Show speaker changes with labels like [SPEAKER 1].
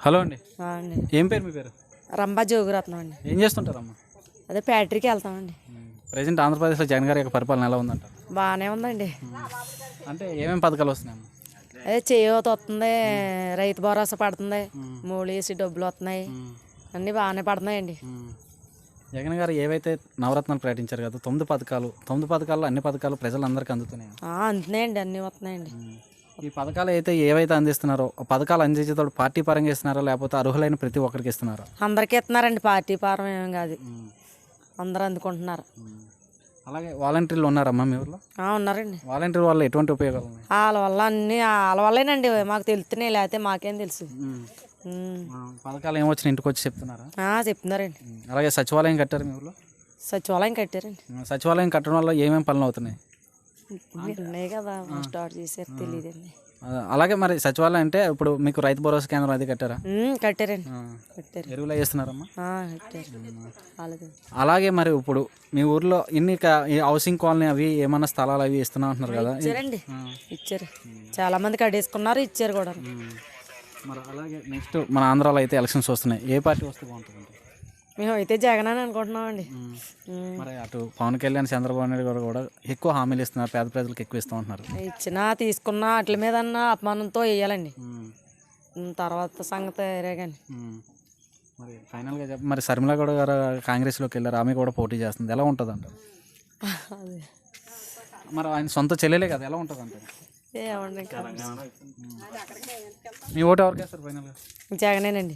[SPEAKER 1] Hello అండి.
[SPEAKER 2] అండి
[SPEAKER 1] ఏం పేరు మీ పేరు?
[SPEAKER 2] రంభా జోగురత్నం అండి.
[SPEAKER 1] ఏం చేస్తుంటారమ్మా?
[SPEAKER 2] అదే ఫ్యాక్టరీకి వెళ్తామండి.
[SPEAKER 1] ప్రజెంట్ ఆంధ్రప్రదేశ్లో జగన్ గారి యొక్క పరిపాలన ఎలా ఉందంట?
[SPEAKER 2] బాగానే ఉందండి.
[SPEAKER 1] అంటే ఏమేమి పథకాలు వస్తున్నాయమ్మా?
[SPEAKER 2] అదే చేయూత వస్తుంది, రైతు భరోసా పడుతుంది, మూడేసి డబ్బులు వస్తున్నాయి, అన్నీ బాగానే పడుతున్నాయండి.
[SPEAKER 1] జగన్ గారు ఏవైతే నవరత్నాలు ప్రకటించారు కదా, 9 పథకాల్లో అన్ని పథకాలు ప్రజలందరికీ అందుతున్నాయి.
[SPEAKER 2] అందుతున్నాయండి, అన్నీ వస్తున్నాయండి.
[SPEAKER 1] ఈ పథకాలు అయితే ఏవైతే అందిస్తున్నారో ఆ పథకాలు అందించేటప్పుడు పార్టీ పరంగా ఇస్తున్నారో లేకపోతే అర్హులైన ప్రతి ఒక్కరికి ఇస్తున్నారో?
[SPEAKER 2] అందరికీ ఇస్తున్నారండి, పార్టీ పరం ఏం కాదు, అందరూ అందుకుంటున్నారు.
[SPEAKER 1] అలాగే వాలంటీర్లు ఉన్నారమ్మా మీ ఊర్లో?
[SPEAKER 2] ఉన్నారండి.
[SPEAKER 1] వాలంటీర్ వల్ల ఎటువంటి ఉపయోగాలు ఉన్నాయి?
[SPEAKER 2] వాళ్ళ వల్ల అన్నీ వాళ్ళ వల్లేనండి మాకు తెలుస్తున్నాయి, లేకపోతే మాకేం తెలుసు.
[SPEAKER 1] పథకాలు ఏమొచ్చినా ఇంటికి వచ్చి చెప్తున్నారా?
[SPEAKER 2] చెప్తున్నారండి.
[SPEAKER 1] అలాగే సచివాలయం కట్టారు మీ ఊర్లో?
[SPEAKER 2] సచివాలయం కట్టారండి.
[SPEAKER 1] సచివాలయం కట్టడం వల్ల ఏమేమి పనులు అవుతున్నాయి?
[SPEAKER 2] ఉన్నాయి కదా, స్టార్ట్ చేశారు, తెలియదండి.
[SPEAKER 1] అలాగే మరి సచివాలయం అంటే ఇప్పుడు మీకు రైతు భరోసా కేంద్రం అది కట్టారా?
[SPEAKER 2] కట్టారండి, కట్టారు.
[SPEAKER 1] ఎరువులు వేస్తున్నారమ్మా?
[SPEAKER 2] కట్టారు.
[SPEAKER 1] అలాగే మరి ఇప్పుడు మీ ఊర్లో ఈ హౌసింగ్ కాలనీ అవి ఏమన్నా స్థలాలు అవి ఇస్తున్నా అంటున్నారు కదా?
[SPEAKER 2] ఇచ్చారండి, ఇచ్చారు. చాలా మంది కట్టేసుకున్నారు, ఇచ్చారు కూడా.
[SPEAKER 1] మరి అలాగే నెక్స్ట్ మన ఆంధ్రాలో అయితే ఎలక్షన్స్ వస్తున్నాయి, ఏ పార్టీ వస్తే బాగుంటుంది?
[SPEAKER 2] మేము అయితే జగన్ అని అనుకుంటున్నామండి.
[SPEAKER 1] మరి అటు పవన్ కళ్యాణ్, చంద్రబాబు నాయుడు గారు కూడా ఎక్కువ హామీలు ఇస్తున్నారు, పేద ప్రజలకు ఎక్కువ ఇస్తూ ఉంటున్నారు.
[SPEAKER 2] ఇచ్చినా తీసుకున్నా వాటి మీద అపమానంతో వేయాలండి, తర్వాత సంగతి వేరే కానీ.
[SPEAKER 1] మరి ఫైనల్గా చెప్పి మరి శర్మిల గౌడ గారు కాంగ్రెస్లోకి వెళ్ళారు, ఆమె కూడా పోటీ చేస్తుంది, ఎలా ఉంటుంది అంటారు? మరి ఆయన సొంత చెల్లెలే కదా, ఎలా ఉంటుంది అంటారు?
[SPEAKER 2] ఏమండి,
[SPEAKER 1] మీ ఓటు ఎవరికి వేస్తారు ఫైనల్గా?
[SPEAKER 2] జగనేనండి.